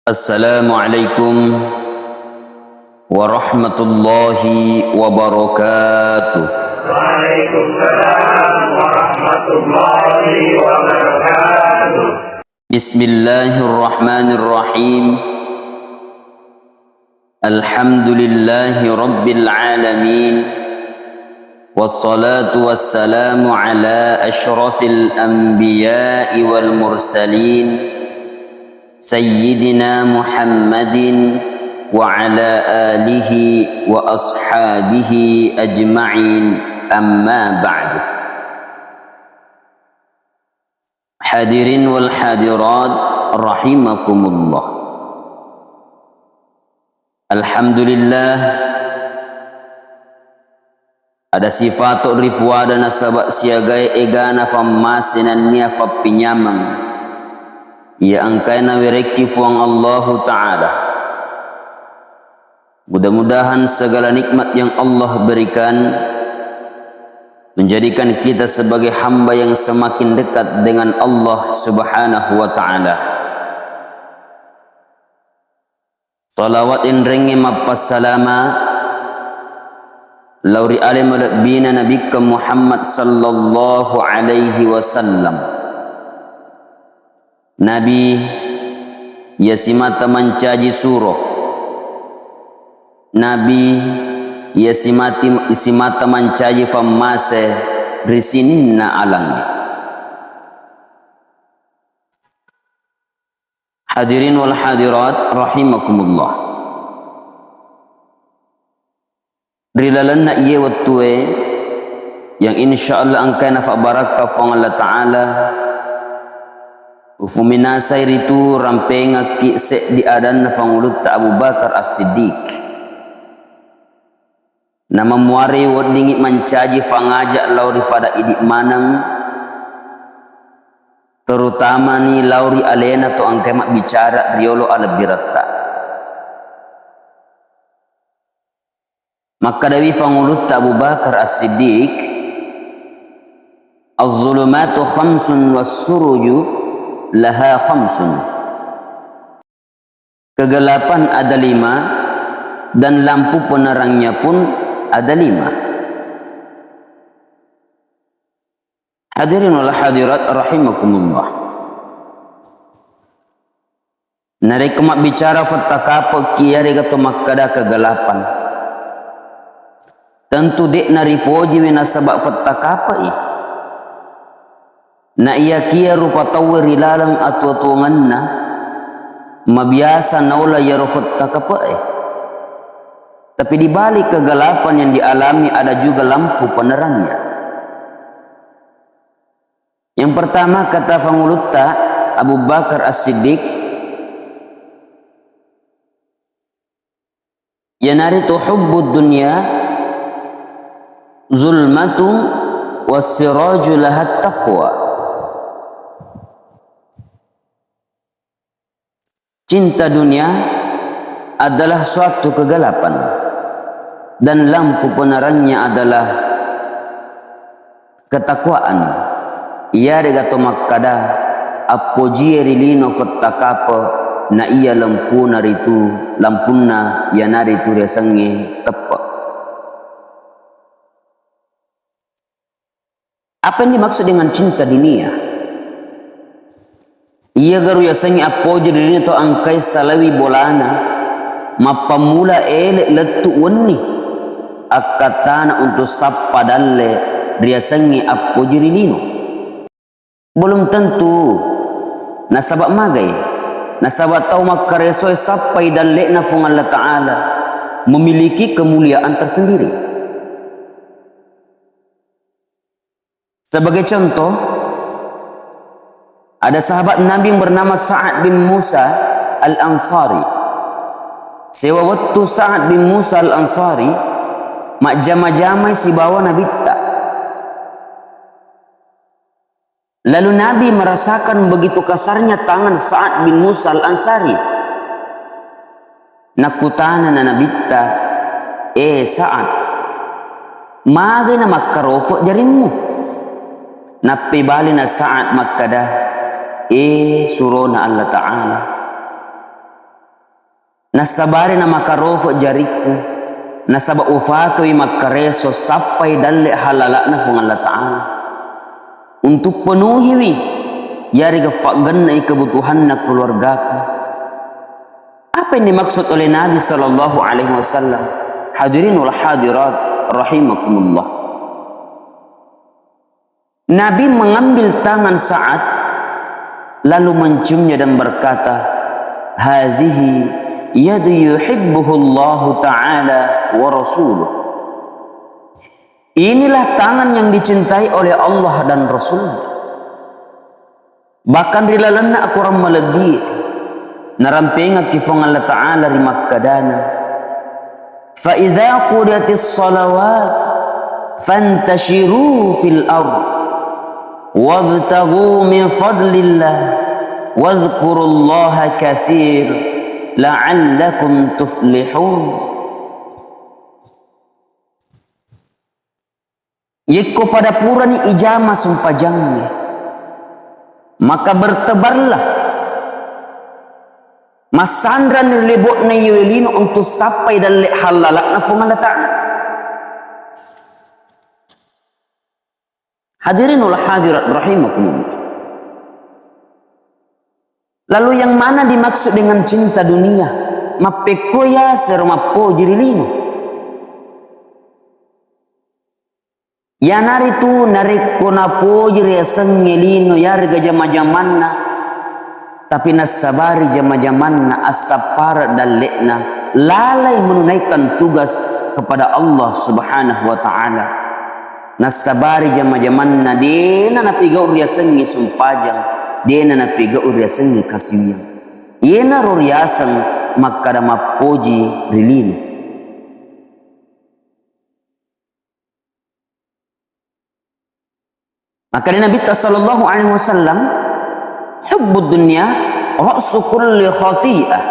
Assalamualaikum warahmatullahi wabarakatuh. Waalaikumsalam warahmatullahi wabarakatuh. Bismillahirrahmanirrahim. Alhamdulillahi rabbil alamin. Wassalatu wassalamu ala ashrafil anbiya'i wal mursalin. Sayyidina Muhammadin wa ala alihi wa ashabihi ajma'in, amma ba'du. Hadirin wal hadirat rahimakumullah. Alhamdulillah, ada sifat ripuwa dan nasabak siagai egana famasinan niya fapinyamang ya angkaina wireki fuang Allah Ta'ala. Mudah-mudahan segala nikmat yang Allah berikan menjadikan kita sebagai hamba yang semakin dekat dengan Allah Subhanahu wa Ta'ala. Salawat inrengi mappas salama lauri alim bina nabika Muhammad sallallahu alaihi wasallam. Nabi yasimata mancaji suruh, Nabi yasimata mancaji famase risininna alangnya. Hadirin wal hadirat rahimakumullah. Rilalanna iye wattue yang insyaallah angkana fa barakah fa Allah Ta'ala. Ufumina sairitu rampenga ki se di adan fangulut ta Abu Bakar As-Siddiq. Nama muari wodingi mancaji fangajak lauri pada idik manang, terutama ni lauri alena to angkemak bicara riolo ala biratta. Maka dawi fangulut ta Abu Bakar As-Siddiq, az-zulumatu khamsun was-suruju laha khamsun. Kegelapan ada 5 dan lampu penerangnya pun ada 5. Hadirin wal hadirat rahimakumullah. Nari kemak bicara fatakapa kiari gato makkada kegelapan. Tentu dek nari foji winasabak fatakapa na iya kia rupa tawari lalang atau tuanganna mabiasa naula ya rufat takapae. Tapi di balik kegelapan yang dialami ada juga lampu penerangnya. Yang pertama kata fangulutta Abu Bakar As-Siddiq, yanaritu hubbud dunya zulmatu wassiraju lahat taqwa. Cinta dunia adalah suatu kegelapan dan lampu penerangnya adalah ketakwaan. Ia degato makkada apojiri lino fattakapa na iya lampuna ya naritu resangi tepat. Apa yang dimaksud dengan cinta dunia? Ia garu yasangi apoji dirinya to angkai salawi bolana mapamula ele letu wani akatana untuk sappa dalle riasangi apoji rilino. Belum tentu nasabak magai nasabak tau makaresoy sappai dalle na fung Allah Ta'ala memiliki kemuliaan tersendiri. Sebagai contoh, ada sahabat Nabi yang bernama Sa'ad bin Musa Al-Ansari. Sewa waktu Sa'ad bin Musa Al-Ansari mak jama-jamai si bawa Nabi tak. Lalu Nabi merasakan begitu kasarnya tangan Sa'ad bin Musa Al-Ansari. Nakutana na Nabi tak, Sa'ad, magay na makarofo jarimu. Napi bali na Sa'ad magkada, surona Allah Ta'ala. nasabari na makarofo jariku, nasaba ufakawi makareso sampai dalle halala na fung Allah Ta'ala. Untuk penuhi yari gafagan na kebutuhan na keluargaku. Apa yang dimaksud oleh Nabi Sallallahu Alaihi Wasallam? Hadirin wal hadirat rahimakumullah. Nabi mengambil tangan Sa'ad lalu menciumnya dan berkata, "Hadhihi yadu yuhibbuhu Allah Ta'ala wa rasuluh." Inilah tangan yang dicintai oleh Allah dan Rasul. Bahkan rilalana aku orang melebihi narampenga kifong Allah Ta'ala di Makkadana. Fa idza qudiyatis salawat fantashiru fil ard wabtaghu min fadlillah wadhkurullaha katsir la'allakum tuflihun. Yeko pada pura ni ijama sumpajangnya, maka bertebarlah masandra nirlebok na yuelino untuk sampai dalam halalak na fungan Ta'ala. Hadirin wal hadirat rahimakumullah. Lalu yang mana dimaksud dengan cinta dunia? Mapeko ya sermapo jirilino. Ya nari tu narik konapo jiri sengelino yar gajama-jamanna, tapi nasabari jama-jamanna asapar dalekna lalai menunaikan tugas kepada Allah Subhanahu wa Ta'ala. Nasabari jama-jamanna dena napiga urya sengi sumpajang, dena napiga urya sengi kasiyang. Yena roriasan makada mapoji rilini. Maka Nabi sallallahu alaihi wasallam, hubbud dunya ra'su kulli khati'ah.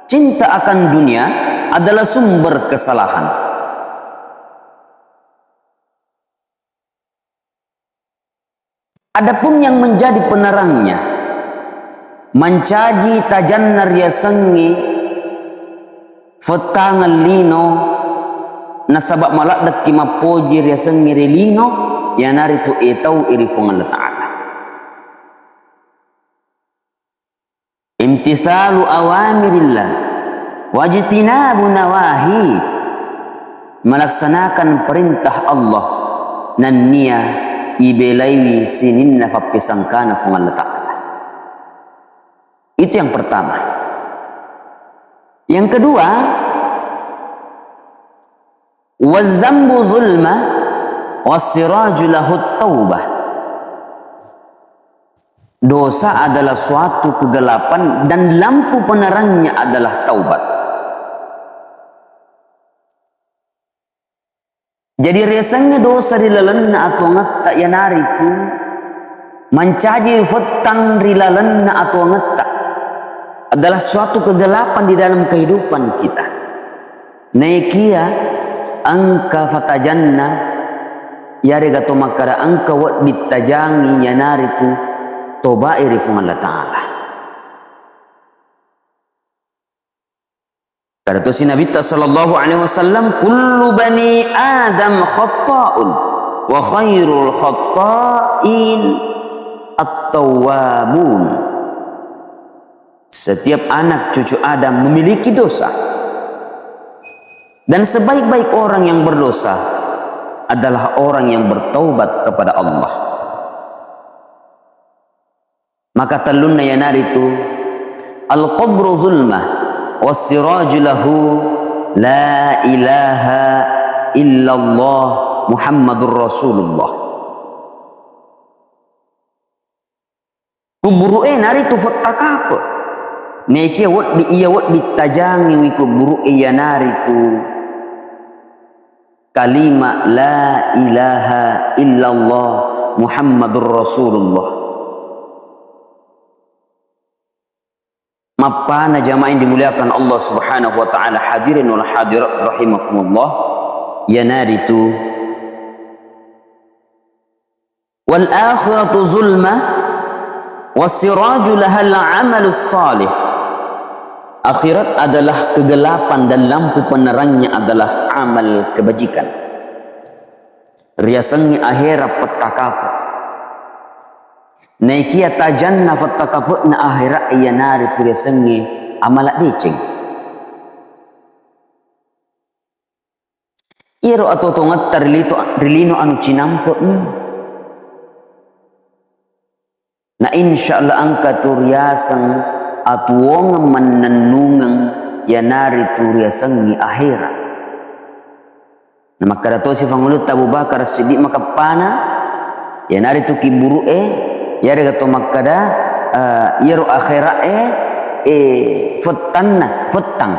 Cinta akan dunia adalah sumber kesalahan. Adapun yang menjadi penerangnya, mencaji tajannar ya sengi fotangal lino nasabak malak dak kimapojir ya sengi relino ya nari tu etau irifung Allah Ta'ala. Imtisalu awamirillah wajtinabu nawahi, melaksanakan perintah Allah dan niya ibelaiwi sininna fapisangkana fung Allah Ta'ala. Itu yang pertama. Yang kedua, wazambu zulma wasiraju lahut taubah. Dosa adalah suatu kegelapan dan lampu penerangnya adalah taubat. Jadi resangnya dosa rilalanna atau ngetta ya naritu mencaji fetang rilalanna atau ngetta adalah suatu kegelapan di dalam kehidupan kita. Naikia angka fatajanna yari gato makara angka wat ditajangi ya naritu toba irifung Allah Ta'ala. Kata tu si Nabi sallallahu alaihi wasallam, kullu bani Adam khata'un wa khairul khata'in at-tawwabun. Setiap anak cucu Adam memiliki dosa, dan sebaik-baik orang yang berdosa adalah orang yang bertaubat kepada Allah. Maka talunna ya naritu al-qabru zulmah was-siraju lahu la ilaha illallah Muhammadur Rasulullah. Kuburu naritu fatakapa nekia wat di iya wat ditajangi wi kuburu ya naritu kalima la ilaha illallah Muhammadur Rasulullah. Mapana jamaah yang dimuliakan Allah Subhanahu wa Ta'ala, hadirin wal hadirat rahimakumullah, ya naritu wal akhiratu zulma was siraju lahal amalus salih. Akhirat adalah kegelapan dan lampu penerangnya adalah amal kebajikan. Riasannya akhirat petakapu. Naikia tajanna fatakapu na akhirat iya nari tu riasannya amalak deceng. Iro atau tongat rilino anu cinampot ni. Na insyaallah angka tu riasan atuong menenungang ya nari tu riasan ni akhirat. Na maka dato si fangulut Abu Bakar Siddiq maka pana ya nari tu kiburu ya ada gato makada iro akhirat futang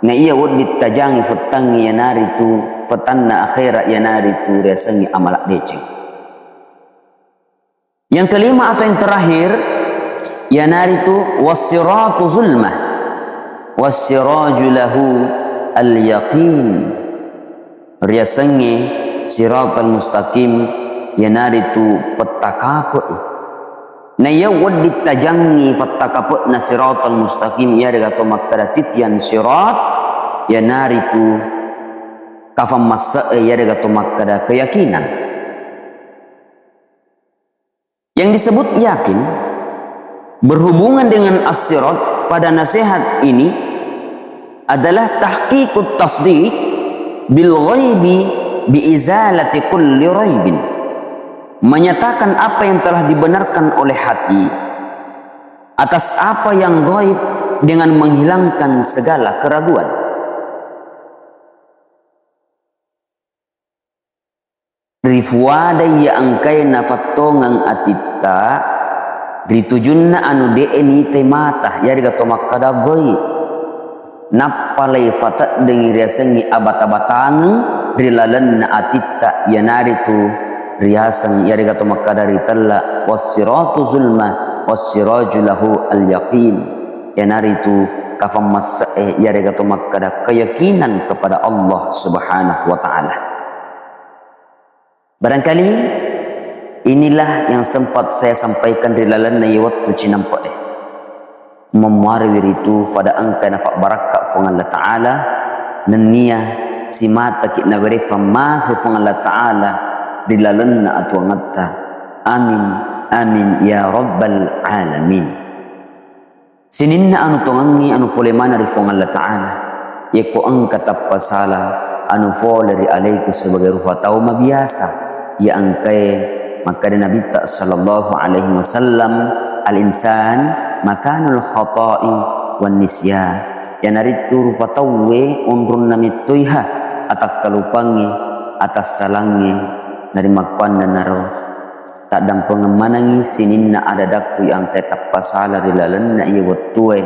na iya wad ditajangi futang ya nari tu futanna akhirat ya nari tu riasan amalak deceng. Yang kelima atau yang terakhir ya nari tu was-siratu zulmah was-siraju lahu al-yaqin. Riasannya siratal mustaqim ya nari tu petakapu. Na ya wad ditajangi petakapu na siratal mustaqim ya gato makada titian sirat ya nari tu kafam masa ya gato makada keyakinan. Yang disebut yakin berhubungan dengan as-sirat pada nasihat ini adalah tahqiqut tasdiq bil ghaibi bi izalati kulli raibin. Menyatakan apa yang telah dibenarkan oleh hati atas apa yang gaib dengan menghilangkan segala keraguan. Rifuada ya angkai nafatongang atita ritujunna anu deeni temata ya gato makada goi napalai fata dengi riasangi abata-batangang rilalan na atita ya naritu riasan ya gato makada ritalla was-siratu zulma was-siraju lahu al-yaqin ya naritu kafam mas'e ya gato makada keyakinan kepada Allah Subhanahu wa taala. Barangkali inilah yang sempat saya sampaikan di lalan na waktu cinampak memuari itu pada angka nafak barakat fung Allah Ta'ala nania si mata kit na verifa masih fung Allah Ta'ala di lalan na atuangata. Amin amin ya rabbal alamin. Sininna anu tongangi anu polemana di fung Allah Ta'ala yaitu angka tapasala anu foleri alaiku sebagai rufa tauma biasa ya angkai maka Nabi sallallahu alaihi wasallam al-insan makanul khata'i wan nisyan ya naritu rupa tauwe undrun namituiha atak kalupangi atas salangi dari makuan dan naro tak dang pengemanangi sininna ada daku yang angkai tapasala rilalan na iya watue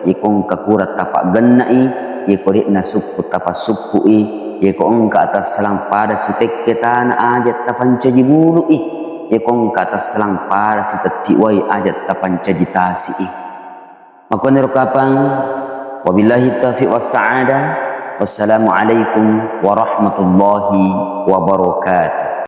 ikong kakurat tapak gennai ikodik na suku tapas suku Yekong ke atas selang pada si teketan ajat tapancaji bulu Yekong ke atas selang pada si tetiwai ajat tapancaji tasi maka nirukapang wabillahi taufiq wassa'adah wassalamualaikum warahmatullahi wabarakatuh.